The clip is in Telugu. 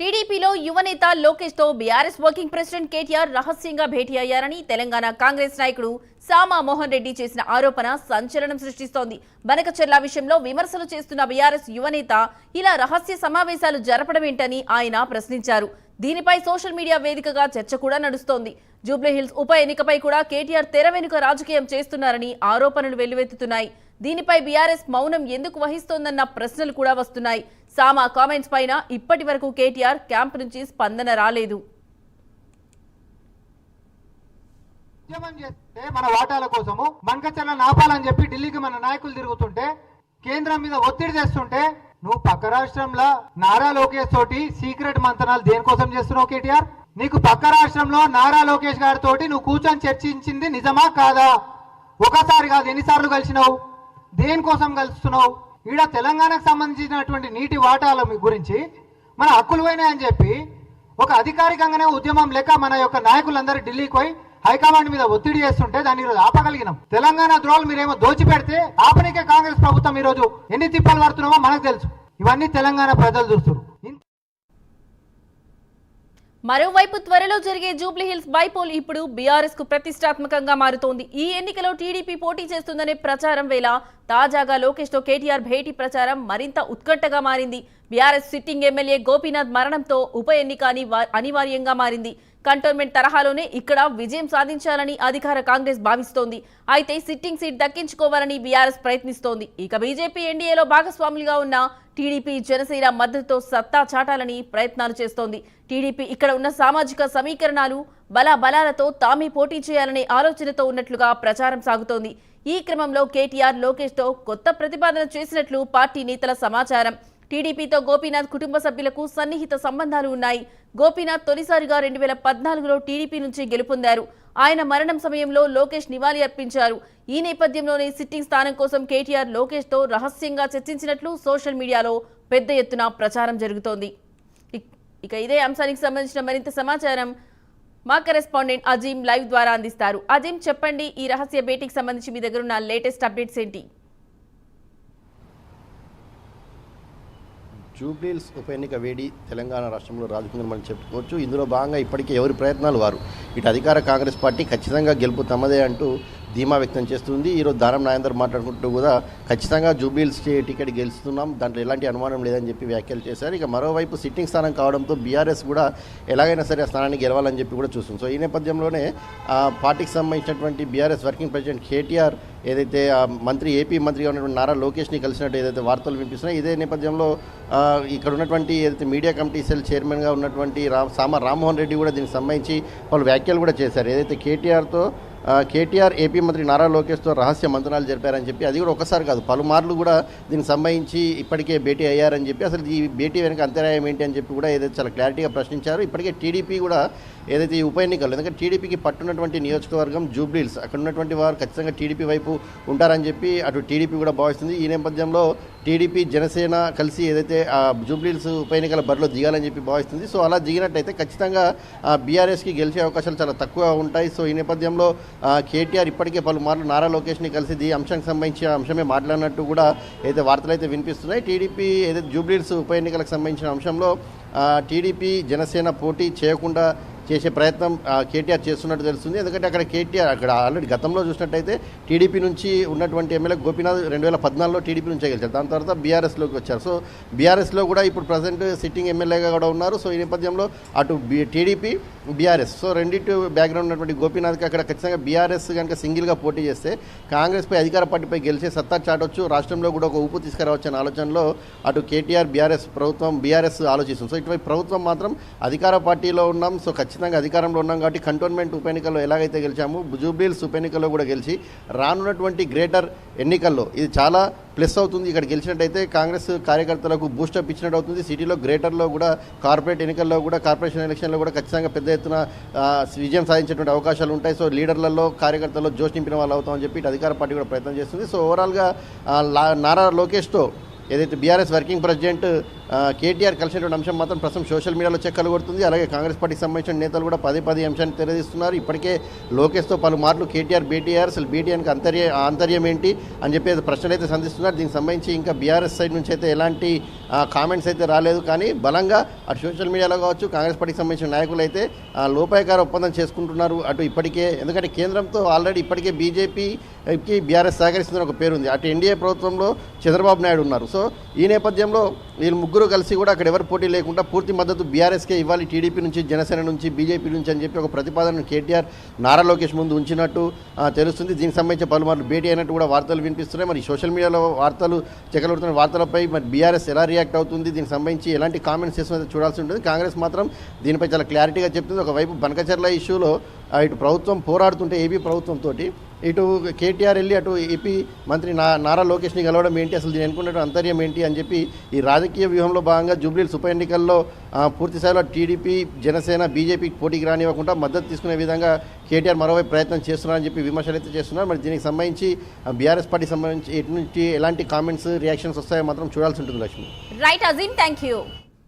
టీడీపీలో యువనేత లోకేష్ తో బీఆర్ఎస్ వర్కింగ్ ప్రెసిడెంట్ కేటీఆర్ రహస్యంగా భేటీ అయ్యారని తెలంగాణ కాంగ్రెస్ నాయకుడు సామా మోహన్ రెడ్డి చేసిన ఆరోపణ సంచలనం సృష్టిస్తోంది. బనకచెర్ల విషయంలో విమర్శలు చేస్తున్న బీఆర్ఎస్ యువనేత ఇలా రహస్య సమావేశాలు జరపడమేంటని ఆయన ప్రశ్నించారు. దీనిపై సోషల్ మీడియా వేదికగా చర్చ కూడా నడుస్తోంది. జూబ్లీహిల్స్ ఉప ఎన్నికపై కూడా కేటీఆర్ తెర వెనుక రాజకీయం చేస్తున్నారని ఆరోపణలు వెల్లువెత్తుతున్నాయి. దీనిపై బీఆర్ఎస్ మౌనం ఎందుకు వహిస్తోందన్న ప్రశ్నలు కూడా వస్తున్నాయి. సామా కామెంట్స్ పైన ఇప్పటి వరకు కేటీఆర్ క్యాంప్ నుంచి స్పందన రాలేదు. మన వాటాల కోసము బనకచెర్ల నాపాలని చెప్పి ఢిల్లీకి మన నాయకులు తిరుగుతుంటే, కేంద్రం మీద ఒత్తిడి చేస్తుంటే, నువ్వు పక్క రాష్ట్రంలో నారా లోకేష్ తోటి సీక్రెట్ మంతనాలు దేనికోసం చేస్తున్నావు కేటీఆర్? నీకు పక్క రాష్ట్రంలో నారా లోకేష్ గారితో నువ్వు కూర్చొని చర్చించింది నిజమా కాదా? ఒకసారి కాదు, ఎన్నిసార్లు కలిసినావు? దేనికోసం కలుస్తున్నావు? ఈడ తెలంగాణకు సంబంధించినటువంటి నీటి వాటాల గురించి మన హక్కులు పోయినాయని చెప్పి ఒక అధికారికంగానే ఉద్యమం లెక్క మన యొక్క నాయకులందరూ ఢిల్లీకి పోయి హైకమాండ్ మీద ఒత్తిడి చేస్తుంటే దాన్ని ఈరోజు ఆపగలిగినాం. తెలంగాణ ద్రోహులు మీరేమో దోచిపెడితే ఆపనికే కాంగ్రెస్ ప్రభుత్వం ఈరోజు ఎన్ని తిప్పలు పడుతున్నామో మనకు తెలుసు. ఇవన్నీ తెలంగాణ ప్రజలు చూస్తారు. మరోవైపు త్వరలో జరిగే జూబ్లీహిల్స్ బైపోల్ ఇప్పుడు బీఆర్ఎస్ కు ప్రతిష్టాత్మకంగా మారుతోంది. ఈ ఎన్నికలో టీడీపీ పోటీ చేస్తుందనే ప్రచారం వేళ తాజాగా లోకేష్ తో కేటీఆర్ భేటీ ప్రచారం మరింత ఉత్కంఠగా మారింది. బీఆర్ఎస్ సిట్టింగ్ ఎమ్మెల్యే గోపీనాథ్ మరణంతో ఉప ఎన్నిక అనివార్యంగా మారింది. కంటోన్మెంట్ తరహాలోనే ఇక్కడ విజయం సాధించాలని అధికార కాంగ్రెస్ భావిస్తోంది. అయితే సిట్టింగ్ సీట్ దక్కించుకోవాలని బీఆర్ఎస్ ప్రయత్నిస్తోంది. ఇక బీజేపీ ఎన్డీఏలో భాగస్వాములుగా ఉన్న టీడీపీ జనసేన మద్దతుతో సత్తా చాటాలని ప్రయత్నాలు చేస్తోంది. టీడీపీ ఇక్కడ ఉన్న సామాజిక సమీకరణాలు బలాలతో తామే పోటీ చేయాలనే ఆలోచనతో ఉన్నట్లుగా ప్రచారం సాగుతోంది. ఈ క్రమంలో కేటీఆర్ లోకేష్ తో కొత్త ప్రతిపాదన చేసినట్లు పార్టీ నేతల సమాచారం. టీడీపీతో గోపీనాథ్ కుటుంబ సభ్యులకు సన్నిహిత సంబంధాలు ఉన్నాయి. గోపీనాథ్ తొలిసారిగా 2014లో టీడీపీ నుంచి గెలుపొందారు. ఆయన మరణం సమయంలో లోకేష్ నివాళి అర్పించారు. ఈ నేపథ్యంలోనే సిట్టింగ్ స్థానం కోసం కేటీఆర్ లోకేష్ తో రహస్యంగా చర్చించినట్లు సోషల్ మీడియాలో పెద్ద ఎత్తున ప్రచారం జరుగుతోంది. ఇక ఇదే అంశానికి సంబంధించిన మరింత సమాచారం మా కరెస్పాండెంట్ అజీం లైవ్ ద్వారా అందిస్తారు. అజీం, చెప్పండి, ఈ రహస్య భేటీకి సంబంధించి మీ దగ్గర ఉన్న లేటెస్ట్ అప్డేట్స్ ఏంటి? జూబ్లీహిల్స్ ఉప ఎన్నిక వేడి తెలంగాణ రాష్ట్రంలో రాజకీయంగా మనం చెప్పుకోవచ్చు. ఇందులో భాగంగా ఇప్పటికే ఎవరి ప్రయత్నాలు వారు. ఇటు అధికార కాంగ్రెస్ పార్టీ ఖచ్చితంగా గెలుపు తమదే అంటూ ధీమా వ్యక్తం చేస్తుంది. ఈరోజు దానం నాయందర్ మాట్లాడుకుంటూ కూడా ఖచ్చితంగా జూబ్లీహిల్స్ టికెట్ గెలుస్తున్నాం, దాంట్లో ఎలాంటి అనుమానం లేదని చెప్పి వ్యాఖ్యలు చేశారు. ఇక మరోవైపు సిట్టింగ్ స్థానం కావడంతో బీఆర్ఎస్ కూడా ఎలాగైనా సరే ఆ స్థానాన్ని గెలవాలని చెప్పి కూడా చూస్తుంది. సో ఈ నేపథ్యంలోనే పార్టీకి సంబంధించినటువంటి బీఆర్ఎస్ వర్కింగ్ ప్రెసిడెంట్ కేటీఆర్ ఏదైతే ఏపీ మంత్రిగా ఉన్నటువంటి నారా లోకేష్ని కలిసినట్టు ఏదైతే వార్తలు వినిపిస్తున్నాయి, ఇదే నేపథ్యంలో ఇక్కడ ఉన్నటువంటి ఏదైతే మీడియా కమిటీ సెల్ చైర్మన్గా ఉన్నటువంటి సామా రామ్మోహన్ రెడ్డి కూడా దీనికి సంబంధించి వాళ్ళు వ్యాఖ్యలు కూడా చేశారు. ఏదైతే కేటీఆర్ ఏపీ మంత్రి నారా లోకేష్తో రహస్య మంత్రాలు జరిపారని చెప్పి, అది కూడా ఒకసారి కాదు పలుమార్లు కూడా దీనికి సంబంధించి ఇప్పటికే భేటీ అయ్యారని చెప్పి, అసలు ఈ భేటీ వెనక అంతరాయం ఏంటి అని చెప్పి కూడా ఏదైతే చాలా క్లారిటీగా ప్రశ్నించారు. ఇప్పటికే టీడీపీ కూడా ఏదైతే ఈ ఉప ఎన్నికలు, ఎందుకంటే టీడీపీకి పట్టున్నటువంటి నియోజకవర్గం జూబ్లీహిల్స్, అక్కడ ఉన్నటువంటి వారు ఖచ్చితంగా టీడీపీ వైపు ఉంటారని చెప్పి అటు టీడీపీ కూడా భావిస్తుంది. ఈ నేపథ్యంలో టీడీపీ జనసేన కలిసి ఏదైతే జూబ్లీహిల్స్ ఉప ఎన్నికల బరిలో దిగాలని చెప్పి భావిస్తుంది. సో అలా దిగినట్టయితే ఖచ్చితంగా బీఆర్ఎస్కి గెలిచే అవకాశాలు చాలా తక్కువ ఉంటాయి. సో ఈ నేపథ్యంలో కేటీఆర్ ఇప్పటికే పలుమార్లు నారా లోకేష్ని కలిసి ఈ అంశానికి సంబంధించిన అంశమే మాట్లాడినట్టు కూడా ఏదైతే వార్తలు అయితే వినిపిస్తున్నాయి. టీడీపీ ఏదైతే జూబ్లీహిల్స్ ఉప ఎన్నికలకు సంబంధించిన అంశంలో టీడీపీ జనసేన పోటీ చేయకుండా చేసే ప్రయత్నం కేటీఆర్ చేస్తున్నట్టు తెలుస్తుంది. ఎందుకంటే అక్కడ ఆల్రెడీ గతంలో చూసినట్టయితే టీడీపీ నుంచి ఉన్నటువంటి ఎమ్మెల్యే గోపీనాథ్ 2014లో టీడీపీ నుంచే గెలిచారు. దాని తర్వాత బీఆర్ఎస్లోకి వచ్చారు. సో బీఆర్ఎస్లో కూడా ఇప్పుడు ప్రజెంట్ సిట్టింగ్ ఎమ్మెల్యేగా కూడా ఉన్నారు. సో ఈ నేపథ్యంలో అటు టీడీపీ బీఆర్ఎస్, సో రెండింటి బ్యాక్గ్రౌండ్ ఉన్నటువంటి గోపీనాథ్కి అక్కడ ఖచ్చితంగా బీఆర్ఎస్ కనుక సింగిల్గా పోటీ చేస్తే కాంగ్రెస్పై అధికార పార్టీపై గెలిచే సత్తా చాటొచ్చు, రాష్ట్రంలో కూడా ఒక ఊపు తీసుకురావచ్చు అనే ఆలోచనలో అటు కేటీఆర్ బీఆర్ఎస్ ఆలోచిస్తుంది. సో ఇటువైపు ప్రభుత్వం మాత్రం అధికార పార్టీలో ఉన్నాం, సో ఖచ్చితంగా అధికారంలో ఉన్నాం కాబట్టి కంటోన్మెంట్ ఉప ఎన్నికల్లో ఎలాగైతే గెలిచామో జూబ్లీహిల్స్ ఉప ఎన్నికల్లో కూడా గెలిచి రానున్నటువంటి గ్రేటర్ ఎన్నికల్లో ఇది చాలా ప్లస్ అవుతుంది. ఇక్కడ గెలిచినట్టయితే కాంగ్రెస్ కార్యకర్తలకు బూస్టప్ ఇచ్చినట్టు అవుతుంది. సిటీలో గ్రేటర్లో కూడా కార్పొరేట్ ఎన్నికల్లో కూడా కార్పొరేషన్ ఎలక్షన్లో కూడా ఖచ్చితంగా పెద్ద ఎత్తున విజయం సాధించేటువంటి అవకాశాలు ఉంటాయి. సో లీడర్లలో కార్యకర్తల్లో జోష్ నింపిన వాళ్ళు అవుతామని చెప్పి అధికార పార్టీ కూడా ప్రయత్నం చేస్తుంది. సో ఓవరాల్గా నారా లోకేష్తో ఏదైతే బీఆర్ఎస్ వర్కింగ్ ప్రెసిడెంట్ కేటీఆర్ కలిసినటువంటి అంశం మాత్రం ప్రస్తుతం సోషల్ మీడియాలో చెక్కలు కొడుతుంది. అలాగే కాంగ్రెస్ పార్టీకి సంబంధించిన నేతలు కూడా పదే అంశాన్ని తెరదీస్తున్నారు. ఇప్పటికే లోకేష్తో పలుమార్లు కేటీఆర్ భేటీ అయ్యారు. అసలు భేటీయానికి ఆంతర్యం ఏంటి అని చెప్పి ప్రశ్నలు అయితే సంధిస్తున్నారు. దీనికి సంబంధించి ఇంకా బీఆర్ఎస్ సైడ్ నుంచి అయితే ఎలాంటి కామెంట్స్ అయితే రాలేదు. కానీ బలంగా అటు సోషల్ మీడియాలో కావచ్చు కాంగ్రెస్ పార్టీకి సంబంధించిన నాయకులు అయితే లోపాయకార ఒప్పందం చేసుకుంటున్నారు. అటు ఇప్పటికే ఎందుకంటే కేంద్రంతో ఆల్రెడీ ఇప్పటికే బీజేపీకి బీఆర్ఎస్ సహకరిస్తుందని ఒక పేరుంది. అటు ఎన్డీఏ ప్రభుత్వంలో చంద్రబాబు నాయుడు ఉన్నారు. సో ఈ నేపథ్యంలో వీళ్ళు ముగ్గురు కలిసి కూడా అక్కడ ఎవరు పోటీ లేకుండా పూర్తి మద్దతు బీఆర్ఎస్కే ఇవ్వాలి, టీడీపీ నుంచి, జనసేన నుంచి, బీజేపీ నుంచి అని చెప్పి ఒక ప్రతిపాదనను కేటీఆర్ నారా లోకేష్ ముందు ఉంచినట్టు తెలుస్తుంది. దీనికి సంబంధించి పలుమార్లు భేటీ అయినట్టు కూడా వార్తలు వినిపిస్తున్నాయి. మరి సోషల్ మీడియాలో వార్తలు చెక్కలుడుతున్న వార్తలపై మరి బీఆర్ఎస్ ఎలా రియాక్ట్ అవుతుంది, దీనికి సంబంధించి ఎలాంటి కామెంట్స్ చేస్తుందో చూడాల్సి ఉంటుంది. కాంగ్రెస్ మాత్రం దీనిపై చాలా క్లారిటీగా చెప్తుంది. ఒకవైపు బనకచర్ల ఇష్యూలో ఇటు ప్రభుత్వం పోరాడుతుంటే ఏపీ ప్రభుత్వంతో ఇటు కేటీఆర్ వెళ్ళి అటు ఏపీ మంత్రి నారా లోకేష్ని కలవడం ఏంటి, అసలు దీని అనుకున్న అంతర్యం ఏంటి అని చెప్పి ఈ రాజకీయ వ్యూహంలో భాగంగా జూబ్లీహిల్స్ ఉప ఎన్నికల్లో పూర్తి స్థాయిలో టీడీపీ, జనసేన, బీజేపీకి పోటీకి రానివ్వకుండా మద్దతు తీసుకునే విధంగా కేటీఆర్ మరోవైపు ప్రయత్నం చేస్తున్నారని చెప్పి విమర్శలు అయితే చేస్తున్నారు. మరి దీనికి సంబంధించి బీఆర్ఎస్ పార్టీకి సంబంధించి ఎటు నుంచి ఎలాంటి కామెంట్స్, రియాక్షన్స్ వస్తాయో మాత్రం చూడాల్సి ఉంటుంది. Lakshmi. Right Azeem, thank you.